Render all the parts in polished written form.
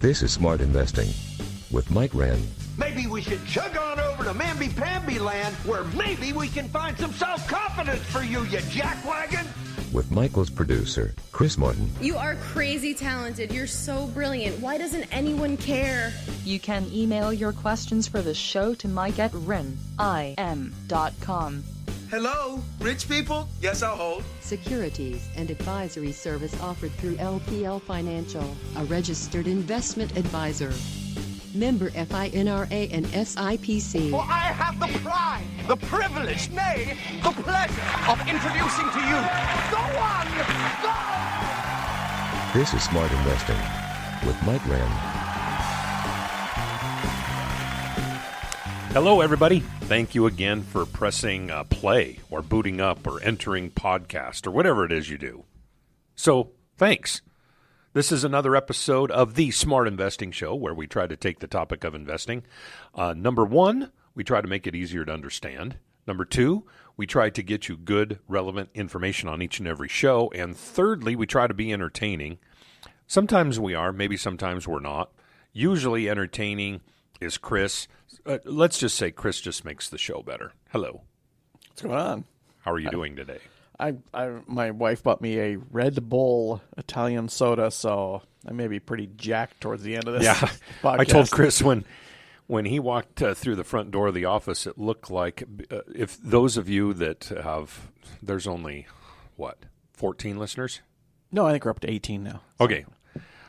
This is Smart Investing with Mike Wren. Maybe we should chug on over to Mamby-Pamby land where maybe we can find some self-confidence for you, you jackwagon. With Michael's producer, Chris Martin. You are crazy talented. You're so brilliant. Why doesn't anyone care? You can email your questions for the show to mike@wrenim.com. Hello, rich people? Yes, I'll hold. Securities and advisory service offered through LPL Financial, a registered investment advisor. Member FINRA and SIPC. For I have the pride, the privilege, nay, the pleasure of introducing to you the one, the... This is Smart Investing with Mike Wren. Hello, everybody. Thank you again for pressing play or booting up or entering podcast or whatever it is you do. So, thanks. This is another episode of the Smart Investing Show where we try to take the topic of investing. Number one, we try to make it easier to understand. Number two, we try to get you good, relevant information on each and every show. And thirdly, we try to be entertaining. Sometimes we are, maybe sometimes we're not. Usually entertaining is Chris. Let's just say Chris just makes the show better. Hello. What's going on? How are you doing today? My wife bought me a Red Bull Italian soda, so I may be pretty jacked towards the end of this. Yeah, podcast. I told Chris when he walked through the front door of the office, it looked like if those of you that have, there's only, 14 listeners? No, I think we're up to 18 now. So. Okay.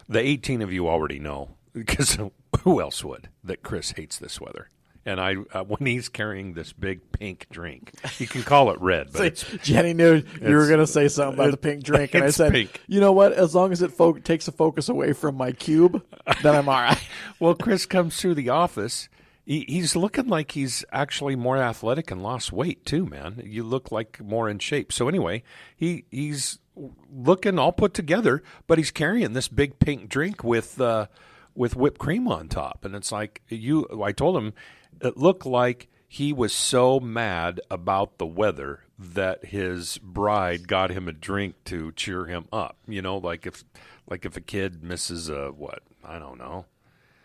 The 18 of you already know, because who else would, that Chris hates this weather. And when he's carrying this big pink drink, you can call it red, but Jenny knew you were going to say something about the pink drink, and I said, pink. You know what? As long as it takes the focus away from my cube, then I'm all right. Well, Chris comes through the office. He's looking like he's actually more athletic and lost weight too, man. You look like more in shape. So anyway, he's looking all put together, but he's carrying this big pink drink with whipped cream on top, and it's like I told him. It looked like he was so mad about the weather that his bride got him a drink to cheer him up. You know, like if a kid misses I don't know.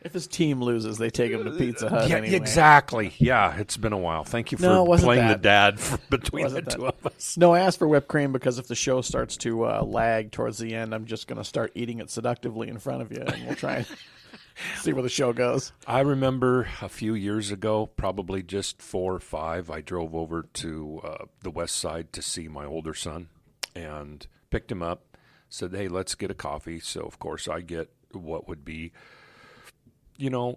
If his team loses, they take him to Pizza Hut anyway. Exactly. Yeah, it's been a while. Thank you for playing the dad between the two of us. No, I asked for whipped cream because if the show starts to lag towards the end, I'm just going to start eating it seductively in front of you, and we'll try and see where the show goes. I remember a few years ago, probably just 4 or 5, I drove over to the west side to see my older son and picked him up, said, hey, let's get a coffee. So, of course, I get what would be, a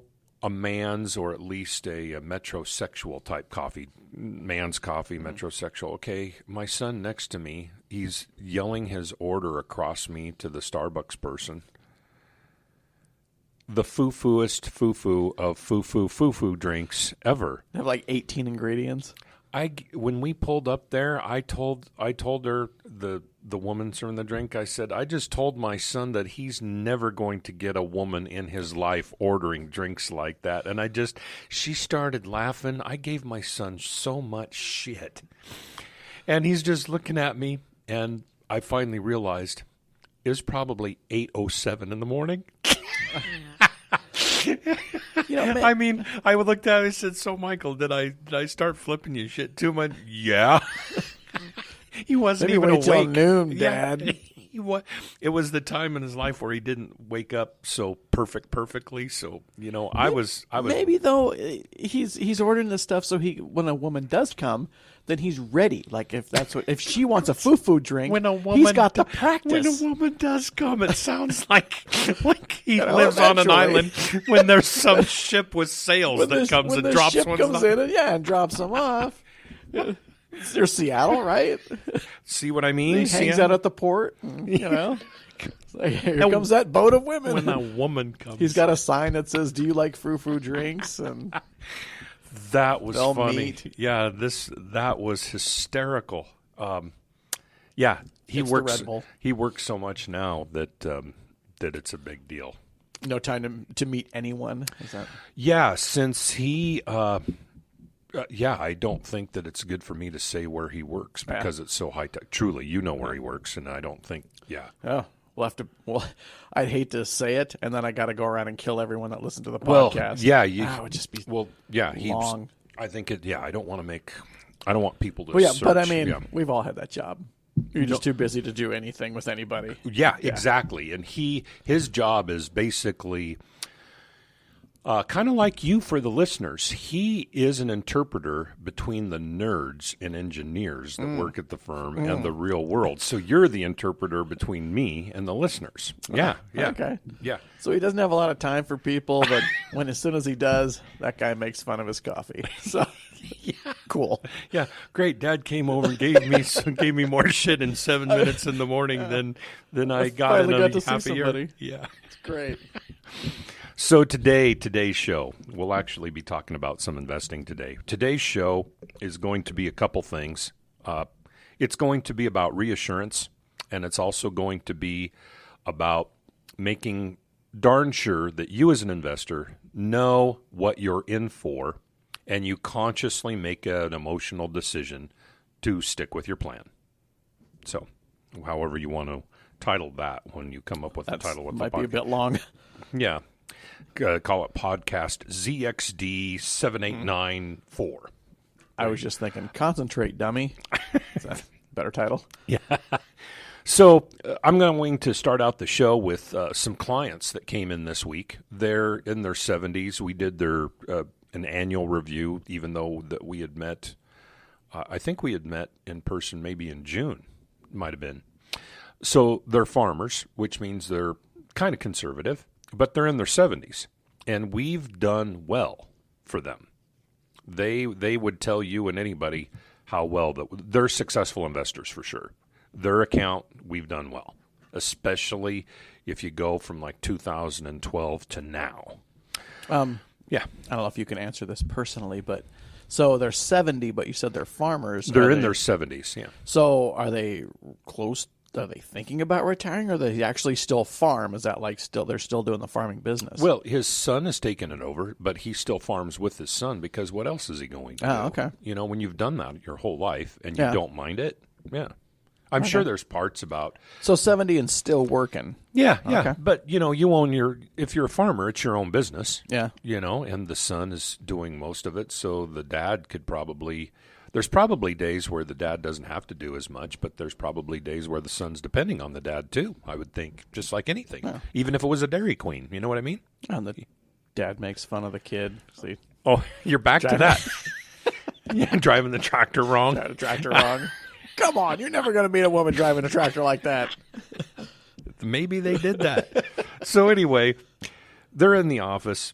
man's or at least a metrosexual type coffee. Man's coffee, metrosexual. Okay, my son next to me, he's yelling his order across me to the Starbucks person. The foo-fooest foo-foo of foo-foo drinks ever. They have like 18 ingredients. When we pulled up there, I told her, the woman serving the drink, I said, I just told my son that he's never going to get a woman in his life ordering drinks like that. And she started laughing. I gave my son so much shit. And he's just looking at me, and I finally realized it was probably 8:07 in the morning. I mean, I looked at him and said, so, Michael, did I start flipping you shit too much? Yeah. He wasn't Maybe even wait till awake. noon, Dad. It was the time in his life where he didn't wake up so perfectly. So, I was. Maybe, though, he's ordering this stuff so when a woman does come, then he's ready. Like, if she wants a foo-foo drink, he's got the practice. When a woman does come, it sounds like he lives on an island when there's some ship with sails that comes and drops one. Comes in and drops them off. There's Seattle, right? See what I mean? He hangs out at the port. Here comes that boat of women. When that woman comes. He's got a sign that says, do you like frou-frou drinks? And that was funny. Meet. Yeah, that was hysterical. He works so much now that it's a big deal. No time to meet anyone? Is that? Yeah, since he I don't think that it's good for me to say where he works because it's so high tech. Truly, you know where he works, and I don't think, Oh, I'd hate to say it, and then I got to go around and kill everyone that listened to the Well, podcast. yeah, it would just be long. I think it. Yeah, I don't want people to. Well, yeah, search. but I mean, yeah. we've all had that job. You're just too busy to do anything with anybody. Yeah, exactly. And his job is basically kind of like you for the listeners. He is an interpreter between the nerds and engineers that work at the firm and the real world. So you're the interpreter between me and the listeners. Yeah, yeah. Okay. Yeah. So he doesn't have a lot of time for people, but as soon as he does, that guy makes fun of his coffee. So Yeah. cool. Yeah, great. Dad came over and gave me more shit in 7 minutes in the morning than I got in finally a got to see half a year. somebody. Yeah. It's great. So today's show, we'll actually be talking about some investing today. Today's show is going to be a couple things. It's going to be about reassurance, and it's also going to be about making darn sure that you as an investor know what you're in for, and you consciously make an emotional decision to stick with your plan. So, however you want to title that when you come up with the title of the podcast. Might be a bit long. Yeah. Call it Podcast ZXD7894. I was just thinking, concentrate, dummy. Is that a better title? Yeah. So I'm going to start out the show with some clients that came in this week. They're in their 70s. We did their an annual review, even though that we had met. I think we had met in person maybe in June. Might have been. So they're farmers, which means they're kind of conservative, but they're in their 70s, and we've done well for them. They would tell you and anybody how well that they're successful investors for sure. Their account, we've done well, especially if you go from like 2012 to now. Yeah. I don't know if you can answer this personally, but so they're 70, but you said they're farmers. They're in their 70s, yeah. So are they close? Are they thinking about retiring, or are they actually still farm? Is that like they're still doing the farming business? Well, his son has taken it over, but he still farms with his son because what else is he going to do? Okay. You know, when you've done that your whole life and you don't mind it, yeah. I'm sure there's parts about... So 70 and still working. Yeah. Okay. But, you know, you own if you're a farmer, it's your own business. Yeah. You know, and the son is doing most of it, so the dad could probably... There's probably days where the dad doesn't have to do as much, but there's probably days where the son's depending on the dad, too, I would think, just like anything. Yeah. Even if it was a Dairy Queen, you know what I mean? And the dad makes fun of the kid. See, you're back to that. Yeah, driving the tractor wrong. Driving the tractor wrong. Come on, you're never going to meet a woman driving a tractor like that. Maybe they did that. So anyway, they're in the office.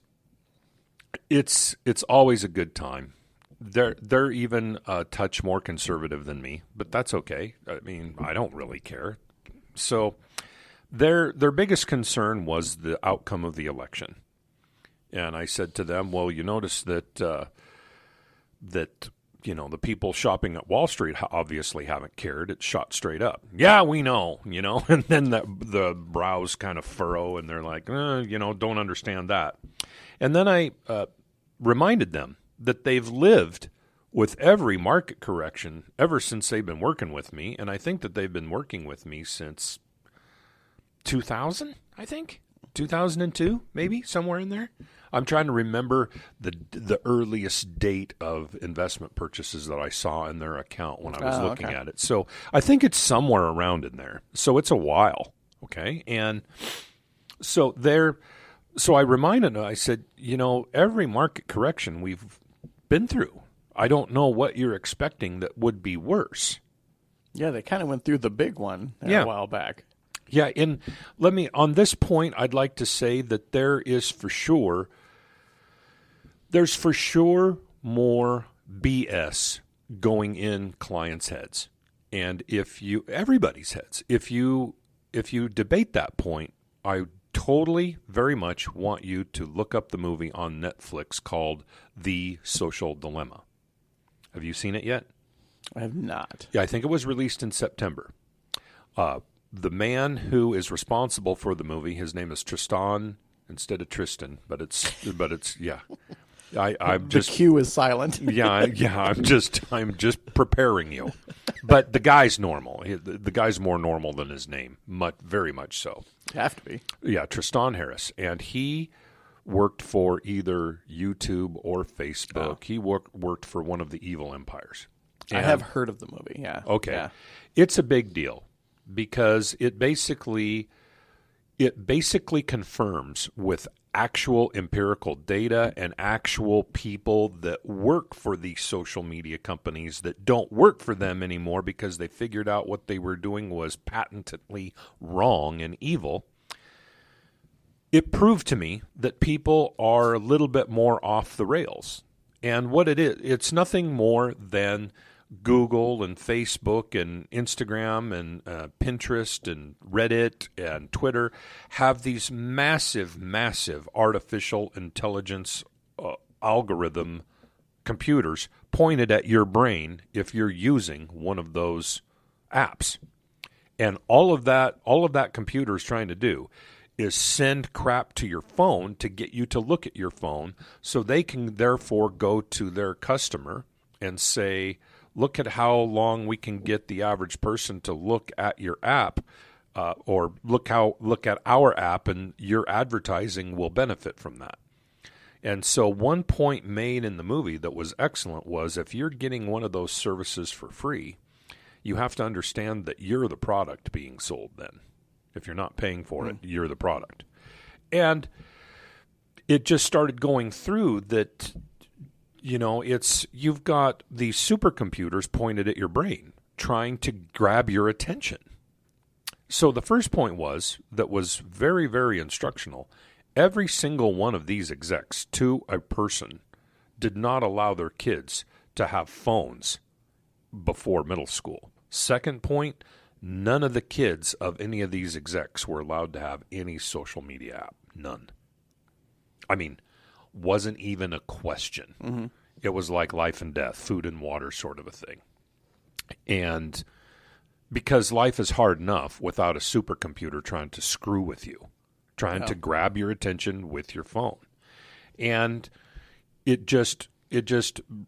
It's always a good time. They're even a touch more conservative than me, but that's okay. I mean, I don't really care. So their biggest concern was the outcome of the election. And I said to them, well, you notice that you know, the people shopping at Wall Street obviously haven't cared. It's shot straight up. Yeah, we know, you know, and then the brows kind of furrow and they're like, you know, don't understand that. And then I reminded them that they've lived with every market correction ever since they've been working with me. And I think that they've been working with me since 2000, I think. 2002, maybe, somewhere in there. I'm trying to remember the earliest date of investment purchases that I saw in their account when I was looking at it. So I think it's somewhere around in there. So it's a while, okay? And so I reminded them, I said, you know, every market correction we've been through, I don't know what you're expecting that would be worse. Yeah, they kind of went through the big one a while back. Yeah, and on this point, I'd like to say that there's for sure more BS going in clients' heads. And everybody's heads. If you debate that point, I totally very much want you to look up the movie on Netflix called The Social Dilemma. Have you seen it yet? I have not. Yeah, I think it was released in September. The man who is responsible for the movie, his name is Tristan instead of Tristan, but it's yeah. I'm The just queue is silent. yeah. I'm just preparing you. But the guy's normal. The guy's more normal than his name, very much so. Have to be. Yeah, Tristan Harris, and he worked for either YouTube or Facebook. He worked for one of the evil empires. I have heard of the movie. Yeah. Okay. Yeah. It's a big deal because it basically confirms with actual empirical data and actual people that work for these social media companies that don't work for them anymore because they figured out what they were doing was patently wrong and evil. It proved to me that people are a little bit more off the rails. And what it is, it's nothing more than Google and Facebook and Instagram and Pinterest and Reddit and Twitter have these massive, massive artificial intelligence algorithm computers pointed at your brain if you're using one of those apps. And all of that computer is trying to do is send crap to your phone to get you to look at your phone so they can therefore go to their customer and say, look at how long we can get the average person to look at your app, or look at our app, and your advertising will benefit from that. And so one point made in the movie that was excellent was if you're getting one of those services for free, you have to understand that you're the product being sold then. If you're not paying for it, you're the product. And it just started going through that. You've got these supercomputers pointed at your brain, trying to grab your attention. So the first point was very, very instructional. Every single one of these execs to a person did not allow their kids to have phones before middle school. Second point, none of the kids of any of these execs were allowed to have any social media app. None. I mean, wasn't even a question. Mm-hmm. It was like life and death, food and water sort of a thing. And because life is hard enough without a supercomputer trying to screw with you, trying to grab your attention with your phone. And it just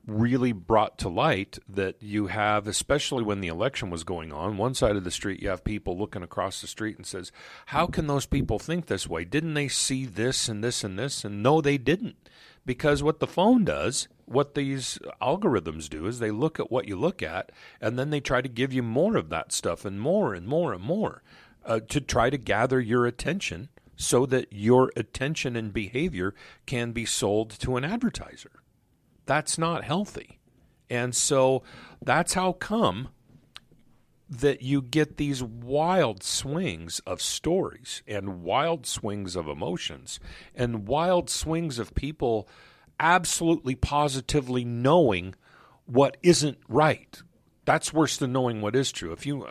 really brought to light that you have, especially when the election was going on, one side of the street you have people looking across the street and says, how can those people think this way? Didn't they see this and this and this? And no, they didn't. Because what the phone does, what these algorithms do, is they look at what you look at, and then they try to give you more of that stuff and more and more and more to try to gather your attention so that your attention and behavior can be sold to an advertiser. That's not healthy. And so that's how come that you get these wild swings of stories and wild swings of emotions and wild swings of people absolutely positively knowing what isn't right. That's worse than knowing what is true. If you,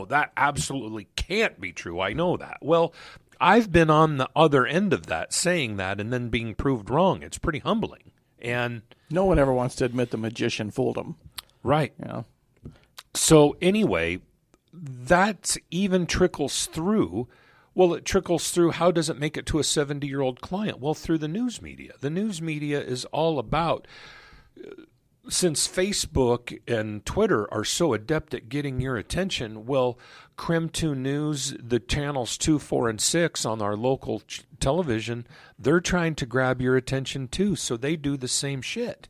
that absolutely can't be true. I know that. Well, I've been on the other end of that, saying that and then being proved wrong. It's pretty humbling. And no one ever wants to admit the magician fooled them. Right. Yeah. So anyway, that even trickles through. Well, it trickles through. How does it make it to a 70-year-old client? Well, through the news media. The news media is all about, since Facebook and Twitter are so adept at getting your attention, well, Crim 2 News, the channels 2, 4, and 6 on our local television, they're trying to grab your attention too, so they do the same shit.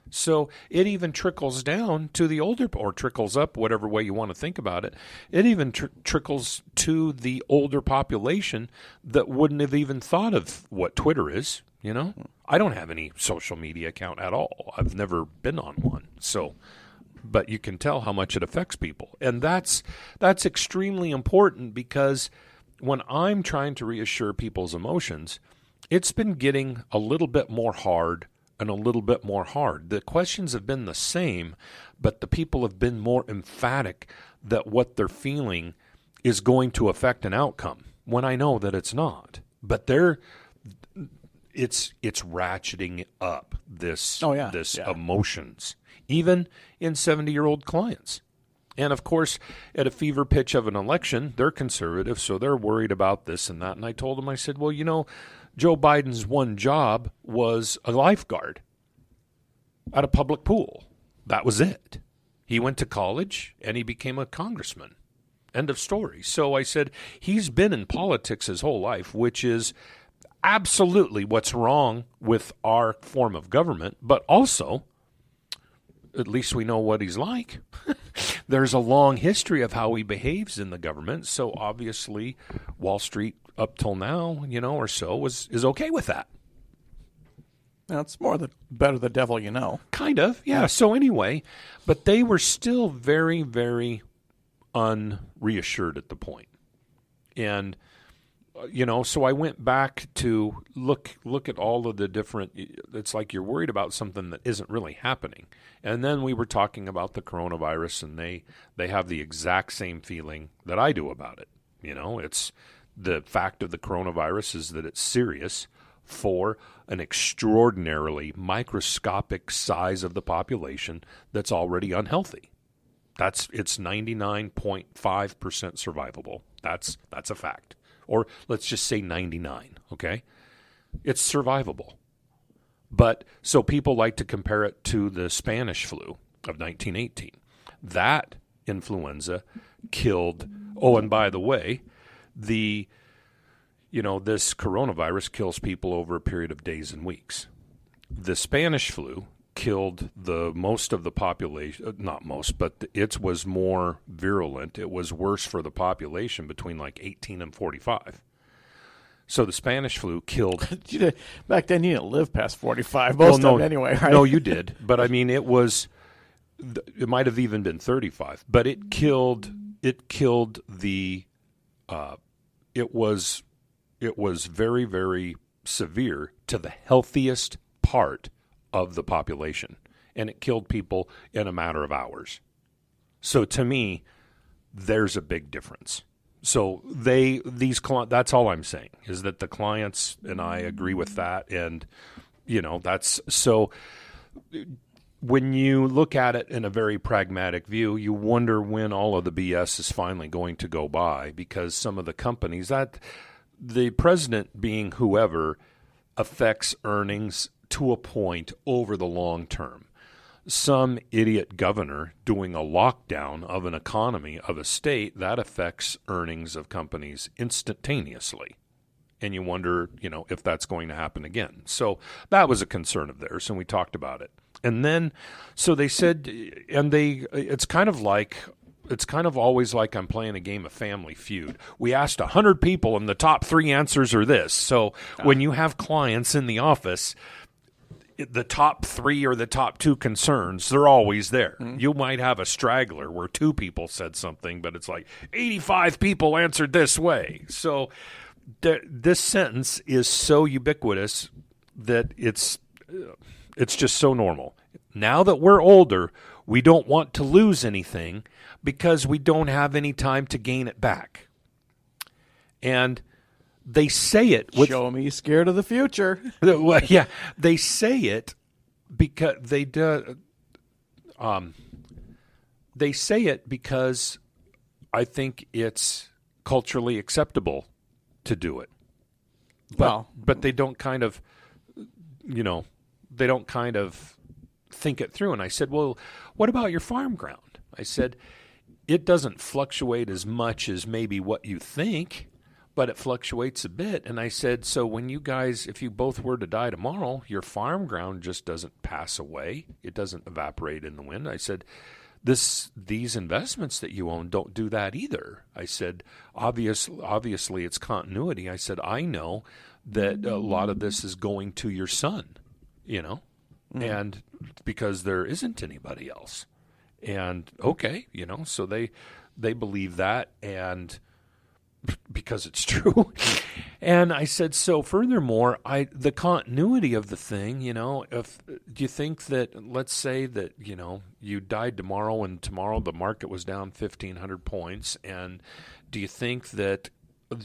So it even trickles down to the older, or trickles up, whatever way you want to think about it. It even trickles to the older population that wouldn't have even thought of what Twitter is, you know? I don't have any social media account at all. I've never been on one. So, but you can tell how much it affects people. And that's extremely important, because when I'm trying to reassure people's emotions, it's been getting a little bit more hard and a little bit more hard. The questions have been the same, but the people have been more emphatic that what they're feeling is going to affect an outcome, when I know that it's not. But it's ratcheting up this emotions, even in 70-year-old clients. And of course, at a fever pitch of an election, they're conservative, so they're worried about this and that. And I told them, I said, well, you know, Joe Biden's one job was a lifeguard. at a public pool. That was it. He went to college and he became a congressman. End of story. So I said, he's been in politics his whole life, which is absolutely what's wrong with our form of government, but also, at least we know what he's like. There's a long history of how he behaves in the government, so obviously Wall Street up till now, or so, is okay with that. Now, it's more the better the devil you know. Kind of, yeah. So anyway, but they were still very, very unreassured at the point. And so I went back to look at all of the different, it's like you're worried about something that isn't really happening. And then we were talking about the coronavirus, and they have the exact same feeling that I do about it. It's the fact of the coronavirus is that it's serious for an extraordinarily microscopic size of the population that's already unhealthy. It's 99.5% survivable. That's a fact. Or let's just say 99, okay? It's survivable. But so people like to compare it to the Spanish flu of 1918. That influenza killed, and by the way, this coronavirus kills people over a period of days and weeks. The Spanish flu killed the most of the population, not most, but it was more virulent. It was worse for the population between like 18 and 45. So the Spanish flu killed. Back then, you didn't live past 45. Most of them anyway, right? No, you did. But I mean, it might have even been 35. But it killed the. It was very, very severe to the healthiest part of the population, and it killed people in a matter of hours. So to me, there's a big difference. So that's all I'm saying, is that the clients and I agree with that, and that's so. When you look at it in a very pragmatic view, you wonder when all of the BS is finally going to go by, because some of the companies that the president being whoever affects earnings to a point over the long term. Some idiot governor doing a lockdown of an economy of a state, that affects earnings of companies instantaneously. And you wonder, if that's going to happen again. So that was a concern of theirs, and we talked about it. And then, so they said, it's kind of always like I'm playing a game of Family Feud. We asked 100 people, and the top 3 answers are this. So when you have clients in the office, the top 3 or the top 2 concerns, they're always there. Mm-hmm. You might have a straggler where 2 people said something, but it's like 85 people answered this way. So this sentence is so ubiquitous that it's just so normal. Now that we're older, we don't want to lose anything because we don't have any time to gain it back. And they say it with, show me scared of the future. Well, yeah, they say it because they do. They say it because I think it's culturally acceptable to do it. But they don't kind of, they don't kind of think it through. And I said, well, what about your farm ground? I said, it doesn't fluctuate as much as maybe what you think, but it fluctuates a bit. And I said, so when you guys, if you both were to die tomorrow, your farm ground just doesn't pass away. It doesn't evaporate in the wind. I said, these investments that you own don't do that either. I said, obviously it's continuity. I said, I know that a lot of this is going to your son, and because there isn't anybody else. And okay, so they believe that, and because it's true. And I said, so furthermore, the continuity of the thing, if do you think that, let's say that, you died tomorrow and tomorrow the market was down 1,500 points, and do you think that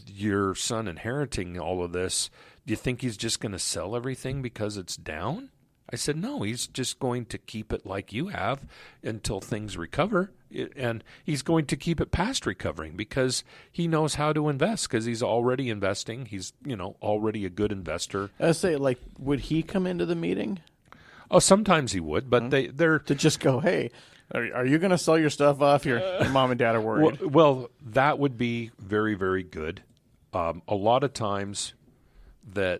your son inheriting all of this, do you think he's just going to sell everything because it's down? I said, no, he's just going to keep it like you have until things recover, and he's going to keep it past recovering because he knows how to invest because he's already investing. He's, already a good investor. I say, would he come into the meeting? Oh, sometimes he would, but they're to just go, hey, are you going to sell your stuff off? Your mom and dad are worried. Well, that would be very, very good. A lot of times I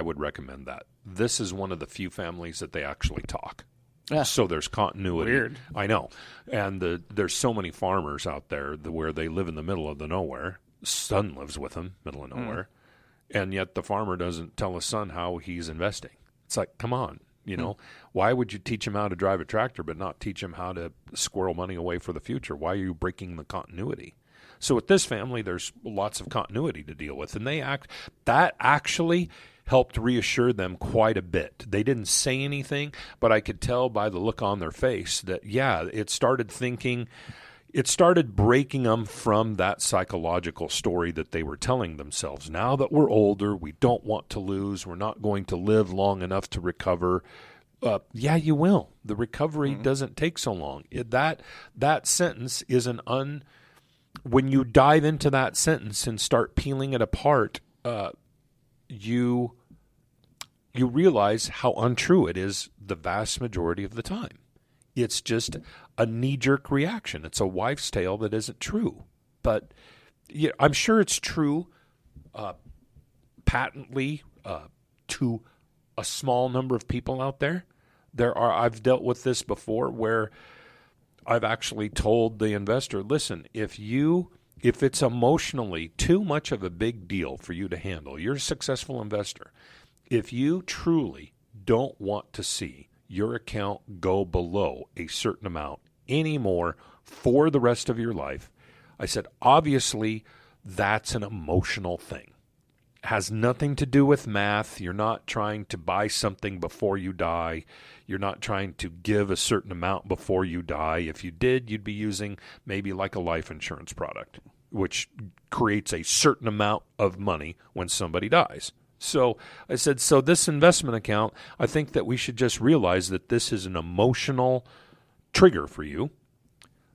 would recommend that. This is one of the few families that they actually talk. Yeah. So there's continuity. Weird. I know. And there's so many farmers out there where they live in the middle of the nowhere. Son lives with them, middle of nowhere. And yet the farmer doesn't tell his son how he's investing. It's like, come on. Why would you teach him how to drive a tractor but not teach him how to squirrel money away for the future? Why are you breaking the continuity? So with this family, there's lots of continuity to deal with. And that actually helped reassure them quite a bit. They didn't say anything, but I could tell by the look on their face that, it started breaking them from that psychological story that they were telling themselves. Now that we're older, we don't want to lose. We're not going to live long enough to recover. You will. The recovery doesn't take so long. That sentence is when you dive into that sentence and start peeling it apart, you realize how untrue it is the vast majority of the time. It's just a knee-jerk reaction. It's a wife's tale that isn't true. But I'm sure it's true patently to a small number of people out there. I've dealt with this before where I've actually told the investor, listen, if it's emotionally too much of a big deal for you to handle, you're a successful investor. If you truly don't want to see your account go below a certain amount anymore for the rest of your life, I said, obviously, that's an emotional thing. It has nothing to do with math. You're not trying to buy something before you die. You're not trying to give a certain amount before you die. If you did, you'd be using maybe like a life insurance product, which creates a certain amount of money when somebody dies. So I said, so this investment account, I think that we should just realize that this is an emotional trigger for you.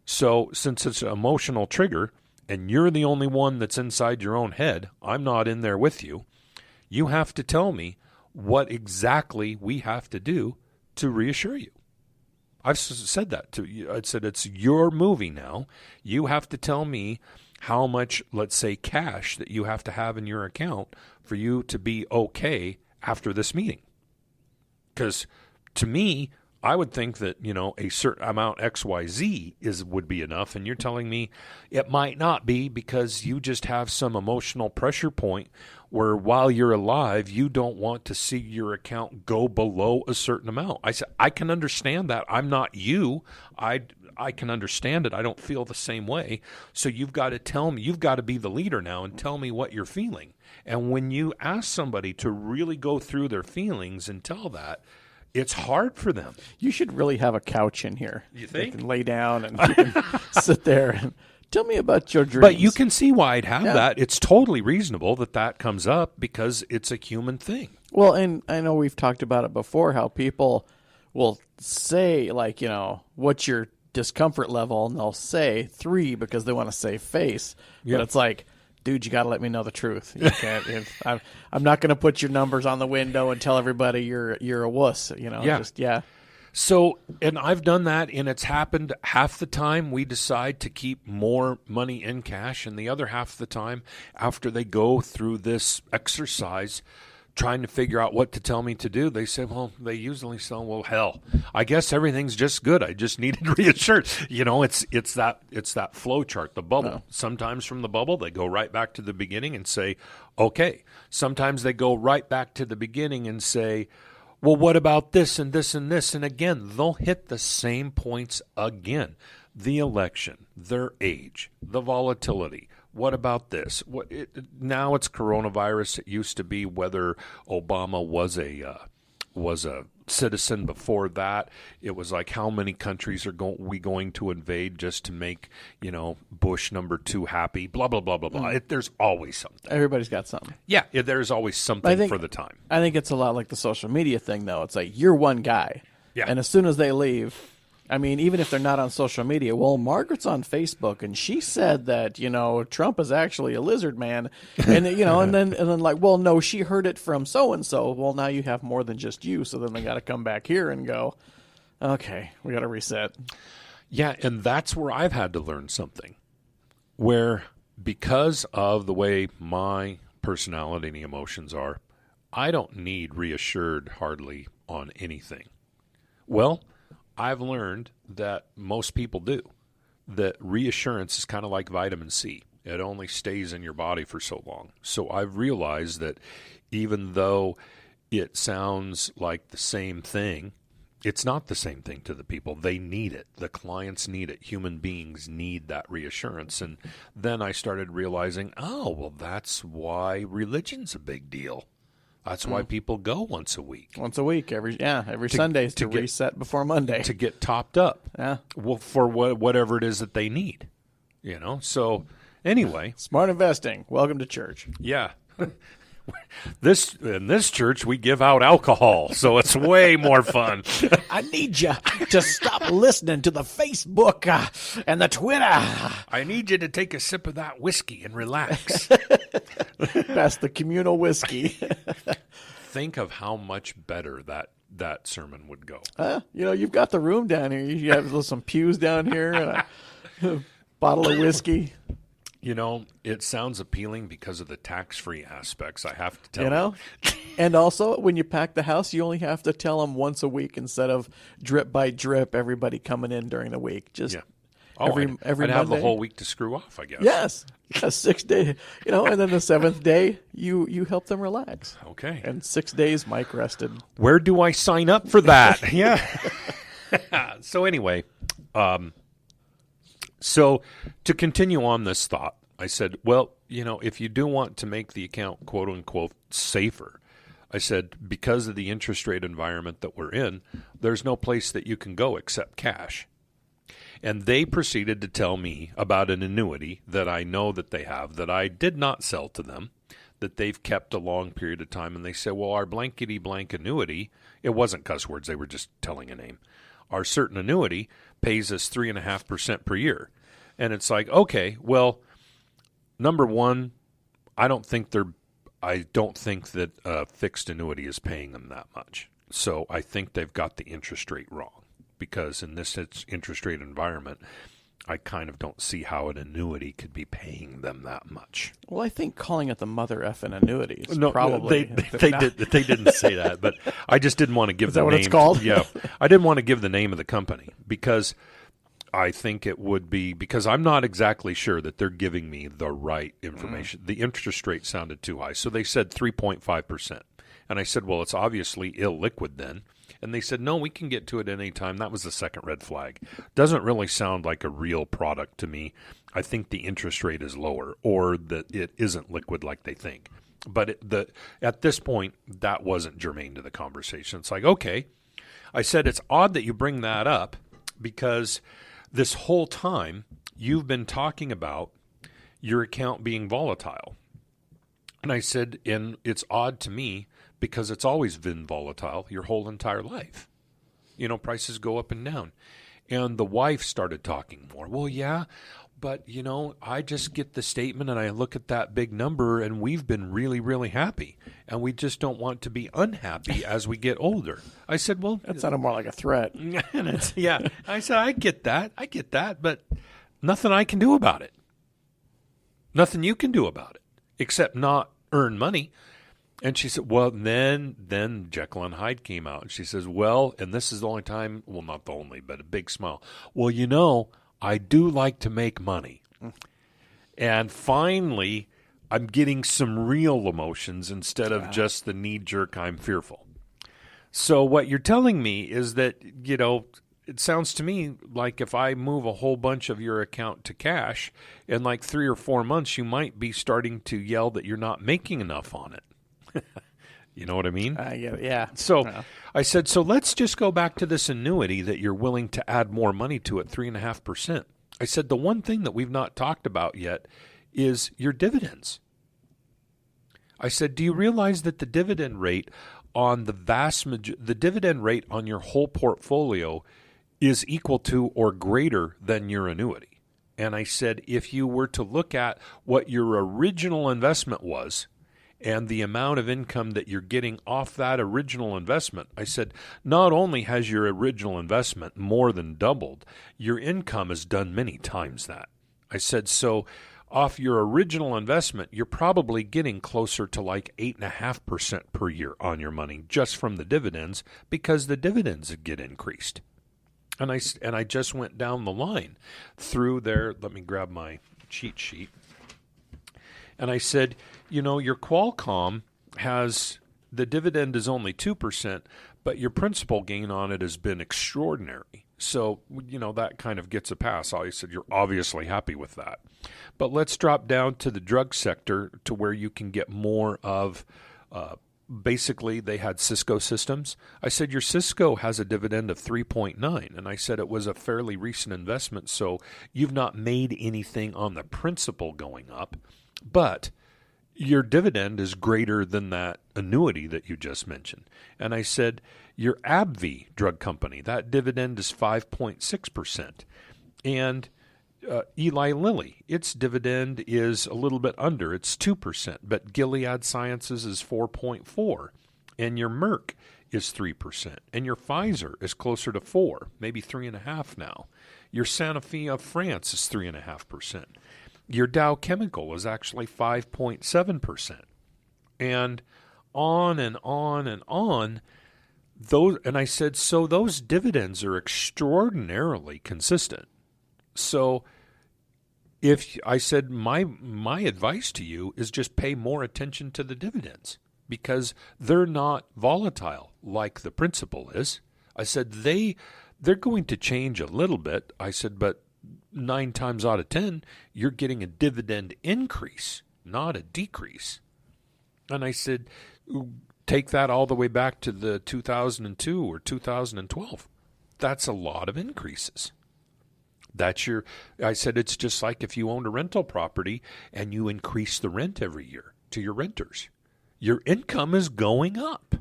So since it's an emotional trigger and you're the only one that's inside your own head, I'm not in there with you, you have to tell me what exactly we have to do to reassure you. I've said that to you. I said, it's your movie now. You have to tell me how much, let's say, cash that you have to have in your account for you to be okay after this meeting. Because to me, I would think that, a certain amount XYZ would be enough, and you're telling me it might not be because you just have some emotional pressure point where while you're alive, you don't want to see your account go below a certain amount. I said, I can understand that. I'm not you. I can understand it. I don't feel the same way. So you've got to tell me, you've got to be the leader now and tell me what you're feeling. And when you ask somebody to really go through their feelings and tell that, it's hard for them. You should really have a couch in here. You think? You can lay down and you can sit there and tell me about your dreams. But you can see why I'd have that. It's totally reasonable that comes up because it's a human thing. Well, and I know we've talked about it before, how people will say, like, what's your discomfort level? And they'll say 3 because they want to save face. Yeah. But it's like, dude, you got to let me know the truth. You can't. I'm not going to put your numbers on the window and tell everybody you're a wuss. So, and I've done that, and it's happened half the time we decide to keep more money in cash, and the other half of the time after they go through this exercise trying to figure out what to tell me to do, they say, well, they usually say, well, hell, I guess everything's just good. I just needed reassurance. It's that flow chart, the bubble. No. Sometimes from the bubble, they go right back to the beginning and say, okay. Sometimes they go right back to the beginning and say, well, what about this and this and this? And again, they'll hit the same points again. The election, their age, the volatility. What about this? Now it's coronavirus. It used to be whether Obama was a citizen before that. It was like how many countries are we going to invade just to make Bush number 2 happy? Blah blah blah blah blah. There's always something. Everybody's got something. Yeah, there's always something for the time. I think it's a lot like the social media thing, though. It's like you're one guy, yeah, and as soon as they leave, I mean, even if they're not on social media, well, Margaret's on Facebook, and she said that, Trump is actually a lizard man. And, and then like, well, no, she heard it from so-and-so. Well, now you have more than just you. So then they got to come back here and go, okay, we got to reset. Yeah, and that's where I've had to learn something. Where because of the way my personality and emotions are, I don't need reassured hardly on anything. Well, I've learned that most people do. That reassurance is kind of like vitamin C. It only stays in your body for so long. So I've realized that even though it sounds like the same thing, it's not the same thing to the people. They need it. The clients need it. Human beings need that reassurance. And then I started realizing, oh, well, that's why religion's a big deal. That's why people go once a week. Once a week, every Sundays to reset before Monday. To get topped up. Yeah. Well, for whatever it is that they need. So anyway. Smart investing. Welcome to church. Yeah. In this church, we give out alcohol, so it's way more fun. I need you to stop listening to the Facebook and the Twitter. I need you to take a sip of that whiskey and relax. That's the communal whiskey. Think of how much better that sermon would go. You've got the room down here. You have some pews down here and a bottle of whiskey. It sounds appealing because of the tax-free aspects, I have to tell you. And also, when you pack the house, you only have to tell them once a week instead of drip by drip, everybody coming in during the week. Just every I'd Monday. have the whole week to screw off, I guess. Yes. 6 days, and then the 7th day, you help them relax. Okay. And 6 days, Mike rested. Where do I sign up for that? Yeah. So anyway, so to continue on this thought, I said, well, if you do want to make the account quote unquote safer, I said, because of the interest rate environment that we're in, there's no place that you can go except cash. And they proceeded to tell me about an annuity that I know that they have that I did not sell to them, that they've kept a long period of time. And they said, well, our blankety blank annuity, it wasn't cuss words, they were just telling a name. Our certain annuity pays us 3.5% per year. And it's like, okay, well, number one, I don't think that a fixed annuity is paying them that much. So I think they've got the interest rate wrong, because in this interest rate environment, I kind of don't see how an annuity could be paying them that much. Well, I think calling it the mother effing annuity is no, probably... They didn't say that, but I just didn't want to give is the that name. What it's called? Yeah, I didn't want to give the name of the company because I think it would be, because I'm not exactly sure that they're giving me the right information. The interest rate sounded too high. So they said 3.5%. And I said, well, it's obviously illiquid then. And they said, no, we can get to it any time. That was the second red flag. Doesn't really sound like a real product to me. I think the interest rate is lower, or that it isn't liquid like they think. But at this point, that wasn't germane to the conversation. It's like, okay. I said, it's odd that you bring that up, because this whole time you've been talking about your account being volatile. And I said, and it's odd to me because it's always been volatile your whole entire life. Prices go up and down. And the wife started talking more. Well, yeah, but, I just get the statement and I look at that big number and we've been really, really happy. And we just don't want to be unhappy as we get older. I said, well... That sounded more like a threat. Yeah. I said, I get that, but nothing I can do about it. Nothing you can do about it, except not earn money. And she said, well, then Jekyll and Hyde came out. And she says, well, and this is the only time, well, not the only, but a big smile. Well, I do like to make money. And finally, I'm getting some real emotions instead of just the knee-jerk, I'm fearful. So what you're telling me is that, it sounds to me like if I move a whole bunch of your account to cash, in like 3 or 4 months, you might be starting to yell that you're not making enough on it. You know what I mean? Yeah. So I said, so let's just go back to this annuity that you're willing to add more money to at 3.5%. I said, the one thing that we've not talked about yet is your dividends. I said, do you realize that the dividend rate on the dividend rate on your whole portfolio is equal to or greater than your annuity. And I said, if you were to look at what your original investment was and the amount of income that you're getting off that original investment, I said, not only has your original investment more than doubled, your income has done many times that. I said, so off your original investment, you're probably getting closer to like 8.5% per year on your money just from the dividends, because the dividends get increased. And I just went down the line through there. Let me grab my cheat sheet. And I said, your Qualcomm has, the dividend is only 2%, but your principal gain on it has been extraordinary. So, that kind of gets a pass. I said, you're obviously happy with that. But let's drop down to the drug sector to where you can get more of, basically they had Cisco Systems. I said, your Cisco has a dividend of 3.9. And I said, it was a fairly recent investment, so you've not made anything on the principal going up, but your dividend is greater than that annuity that you just mentioned. And I said, your AbbVie drug company, that dividend is 5.6%. And Eli Lilly, its dividend is a little bit under, it's 2%, but Gilead Sciences is 4.4%, and your Merck is 3%, and your Pfizer is closer to 4%, maybe 3.5% now. Your Sanofi of France is 3.5%. Your Dow Chemical is actually 5.7%, and on and on and on. And I said, so those dividends are extraordinarily consistent. So if I said my advice to you is just pay more attention to the dividends, because they're not volatile like the principal is. I said they're going to change a little bit. I said, but 9 times out of 10, you're getting a dividend increase, not a decrease. And I said, take that all the way back to the 2002 or 2012. That's a lot of increases. I said, it's just like if you owned a rental property and you increase the rent every year to your renters. Your income is going up.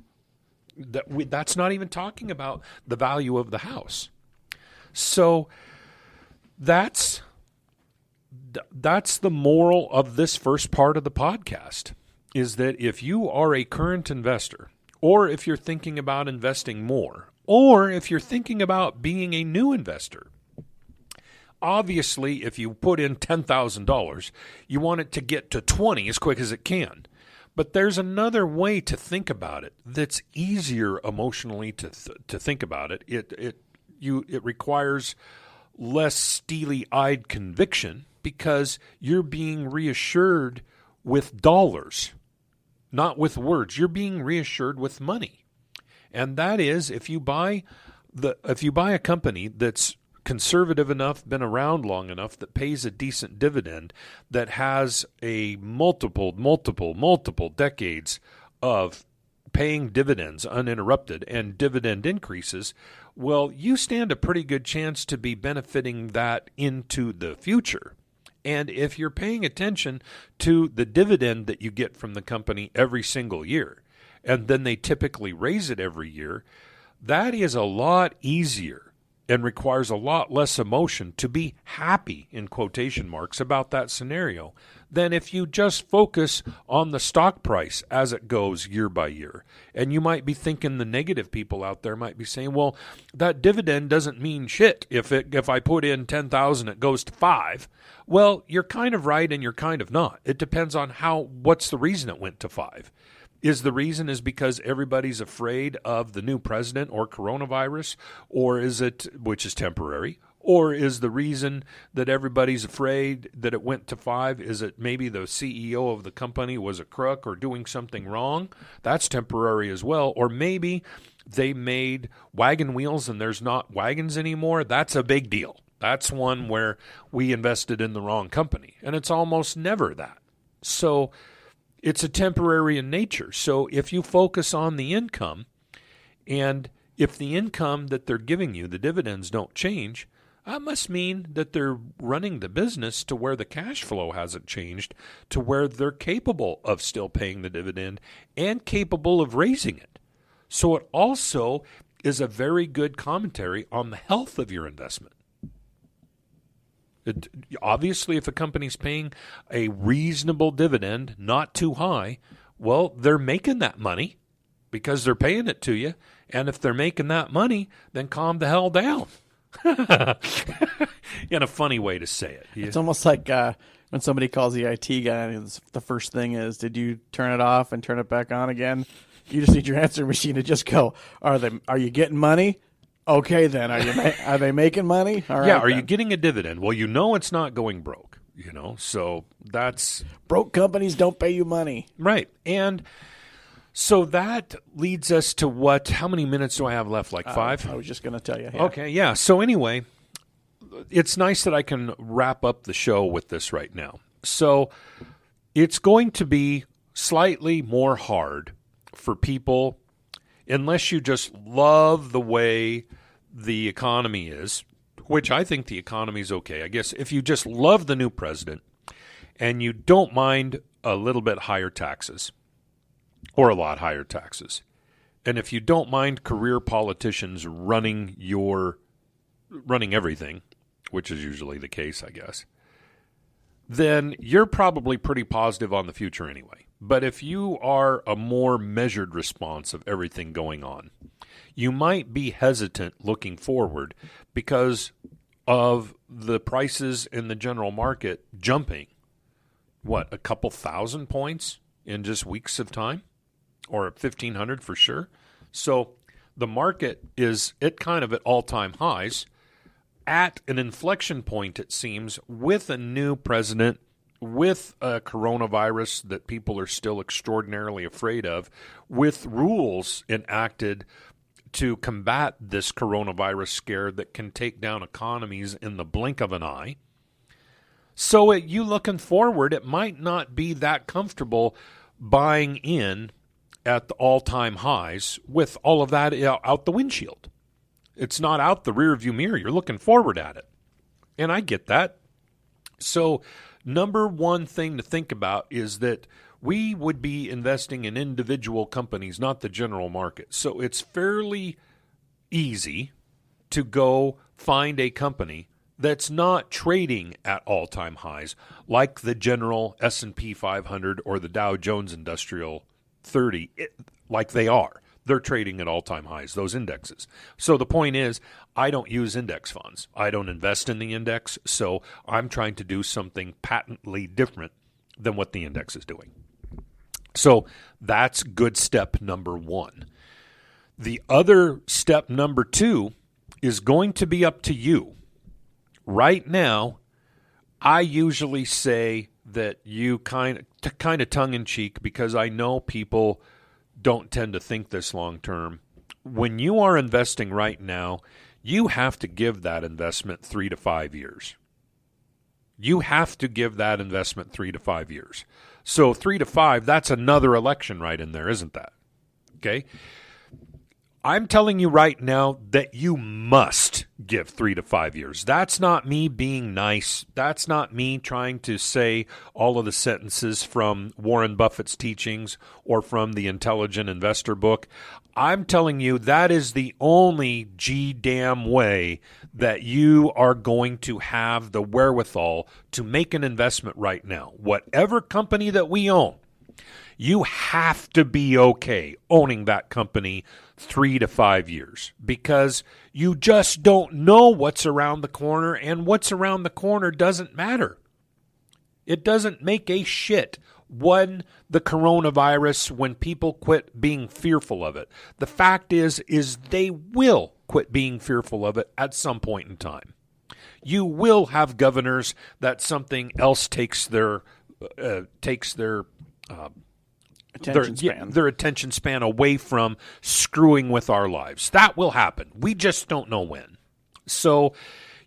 That's not even talking about the value of the house. So that's the moral of this first part of the podcast, is that if you are a current investor, or if you're thinking about investing more, or if you're thinking about being a new investor, obviously, if you put in $10,000, you want it to get to 20 as quick as it can. But there's another way to think about it that's easier emotionally to think about it. It requires less steely-eyed conviction, because you're being reassured with dollars, not with words. You're being reassured with money. And that is, if you buy a company that's conservative enough, been around long enough, that pays a decent dividend, that has a multiple decades of paying dividends uninterrupted and dividend increases, well, you stand a pretty good chance to be benefiting that into the future. And if you're paying attention to the dividend that you get from the company every single year, and then they typically raise it every year, that is a lot easier and requires a lot less emotion to be happy, in quotation marks, about that scenario than if you just focus on the stock price as it goes year by year. And you might be thinking, the negative people out there might be saying, well, that dividend doesn't mean shit. If I put in 10,000, it goes to 5. Well, you're kind of right and you're kind of not. It depends on what's the reason it went to 5. Is the reason because everybody's afraid of the new president or coronavirus, or is it, which is temporary, or is the reason that everybody's afraid that it went to 5, is it maybe the CEO of the company was a crook or doing something wrong? That's temporary as well. Or maybe they made wagon wheels and there's not wagons anymore. That's a big deal. That's one where we invested in the wrong company, and it's almost never that. So it's a temporary in nature. So if you focus on the income, and if the income that they're giving you, the dividends, don't change, that must mean that they're running the business to where the cash flow hasn't changed, to where they're capable of still paying the dividend and capable of raising it. So it also is a very good commentary on the health of your investment. Obviously, if a company's paying a reasonable dividend, not too high, well, they're making that money because they're paying it to you. And if they're making that money, then calm the hell down. In a funny way to say it. It's almost like when somebody calls the IT guy, and the first thing is, did you turn it off and turn it back on again? You just need your answering machine to just go, are you getting money? Okay, then. Are they making money? All right, yeah, are then. you getting a dividend? Well, you know it's not going broke, so that's... Broke companies don't pay you money. Right, and so that leads us to what? How many minutes do I have left? Like 5? I was just going to tell you. Yeah. Okay, yeah. So anyway, it's nice that I can wrap up the show with this right now. So it's going to be slightly more hard for people, unless you just love the way the economy is, which I think the economy is okay. I guess if you just love the new president and you don't mind a little bit higher taxes or a lot higher taxes, and if you don't mind career politicians running everything, which is usually the case, I guess, then you're probably pretty positive on the future anyway. But if you are a more measured response of everything going on, you might be hesitant looking forward because of the prices in the general market jumping, a couple thousand points in just weeks of time? Or 1,500 for sure. So the market is kind of at all-time highs, at an inflection point, it seems, with a new president, with a coronavirus that people are still extraordinarily afraid of, with rules enacted to combat this coronavirus scare that can take down economies in the blink of an eye. So you looking forward, it might not be that comfortable buying in at the all-time highs with all of that out the windshield. It's not out the rearview mirror. You're looking forward at it. And I get that. So number one thing to think about is that we would be investing in individual companies, not the general market. So it's fairly easy to go find a company that's not trading at all-time highs like the general S&P 500 or the Dow Jones Industrial 30, like they are. They're trading at all-time highs, those indexes. So the point is, I don't use index funds. I don't invest in the index, so I'm trying to do something patently different than what the index is doing. So that's good step number one. The other step number 2 is going to be up to you. Right now, I usually say that you kind of tongue-in-cheek, because I know people don't tend to think this long-term. When you are investing right now, you have to give that investment 3 to 5 years. You have to give that investment 3 to 5 years. So 3 to 5, that's another election right in there, isn't that? Okay? I'm telling you right now that you must give 3 to 5 years. That's not me being nice. That's not me trying to say all of the sentences from Warren Buffett's teachings or from the Intelligent Investor book. I'm telling you that is the only G-damn way that you are going to have the wherewithal to make an investment right now. Whatever company that we own, you have to be okay owning that company 3 to 5 years, because you just don't know what's around the corner, and what's around the corner doesn't matter. It doesn't make a shit when the coronavirus, when people quit being fearful of it. The fact is they will quit being fearful of it at some point in time. You will have governors that something else takes their attention span away from screwing with our lives. That will happen. We just don't know when. So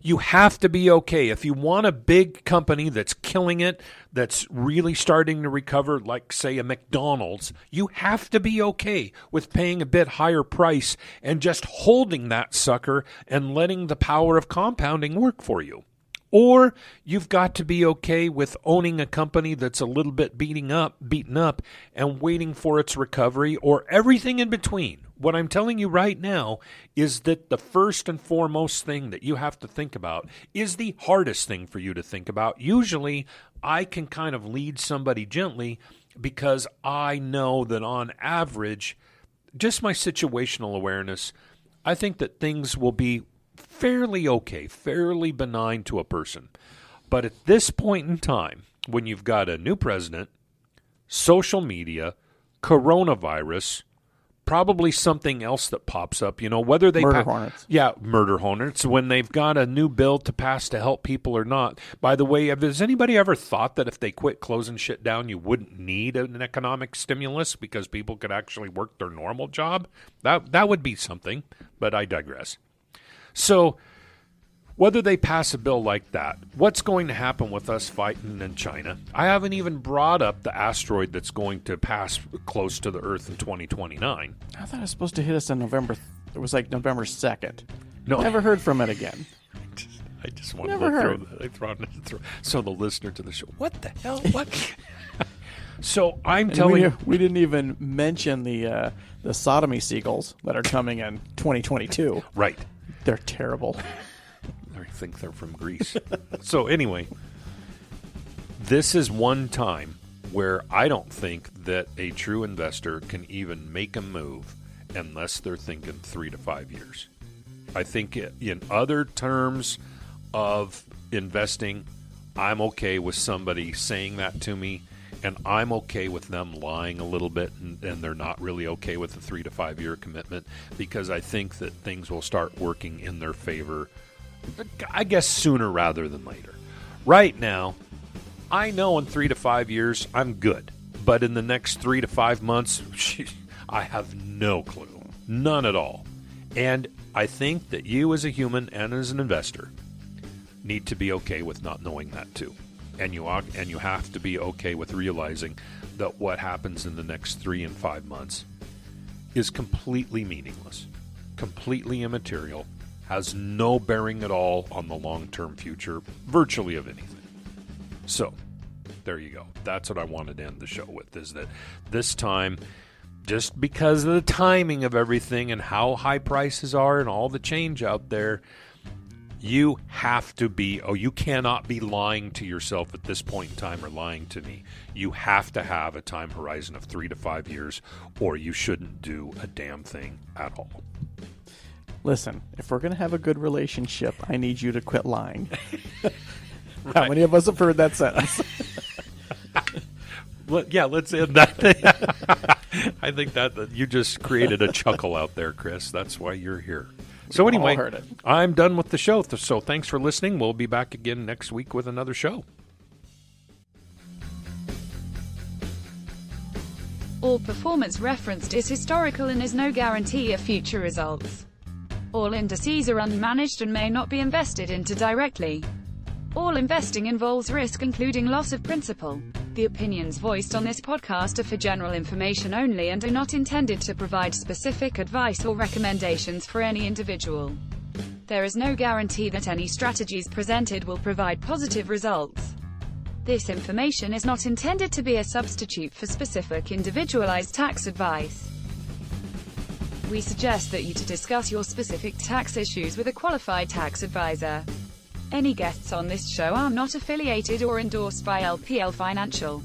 you have to be okay. If you want a big company that's killing it, that's really starting to recover, like, say, a McDonald's, you have to be okay with paying a bit higher price and just holding that sucker and letting the power of compounding work for you. Or you've got to be okay with owning a company that's a little bit beaten up, and waiting for its recovery, or everything in between. what I'm telling you right now is that the first and foremost thing that you have to think about is the hardest thing for you to think about. Usually, I can kind of lead somebody gently because I know that on average, just my situational awareness, I think that things will be fairly okay, fairly benign to a person. But at this point in time, when you've got a new president, social media, coronavirus, probably something else that pops up, whether they Murder hornets. Yeah, murder hornets, when they've got a new bill to pass to help people or not. By the way, has anybody ever thought that if they quit closing shit down, you wouldn't need an economic stimulus because people could actually work their normal job? That would be something, but I digress. So, whether they pass a bill like that, what's going to happen with us fighting in China? I haven't even brought up the asteroid that's going to pass close to the Earth in 2029. I thought it was supposed to hit us in November. It was like November 2nd. No. Never heard from it again. I just want Never to heard. throw it. So the listener to the show, what the hell? What? So I'm And telling we didn't even mention the sodomy seagulls that are coming in 2022. Right. They're terrible. I think they're from Greece. So anyway, this is one time where I don't think that a true investor can even make a move unless they're thinking 3 to 5 years. I think in other terms of investing, I'm okay with somebody saying that to me, and I'm okay with them lying a little bit, and they're not really okay with the 3 to 5 year commitment, because I think that things will start working in their favor, I guess, sooner rather than later. Right now, I know in 3 to 5 years I'm good, but in the next 3 to 5 months, I have no clue, none at all. And I think that you as a human and as an investor need to be okay with not knowing that too. And you have to be okay with realizing that what happens in the next 3 and 5 months is completely meaningless, completely immaterial, has no bearing at all on the long-term future, virtually of anything. So, there you go. That's what I wanted to end the show with, is that this time, just because of the timing of everything and how high prices are and all the change out there, you have to be, you cannot be lying to yourself at this point in time or lying to me. You have to have a time horizon of 3 to 5 years, or you shouldn't do a damn thing at all. Listen, if we're going to have a good relationship, I need you to quit lying. How many of us have heard that sentence? Well, yeah, let's end that. I think that you just created a chuckle out there, Chris. That's why you're here. So anyway, heard it. I'm done with the show. So thanks for listening. We'll be back again next week with another show. All performance referenced is historical and is no guarantee of future results. All indices are unmanaged and may not be invested into directly. All investing involves risk, including loss of principal. The opinions voiced on this podcast are for general information only and are not intended to provide specific advice or recommendations for any individual. There is no guarantee that any strategies presented will provide positive results. This information is not intended to be a substitute for specific individualized tax advice. We suggest that you to discuss your specific tax issues with a qualified tax advisor. Any guests on this show are not affiliated or endorsed by LPL Financial.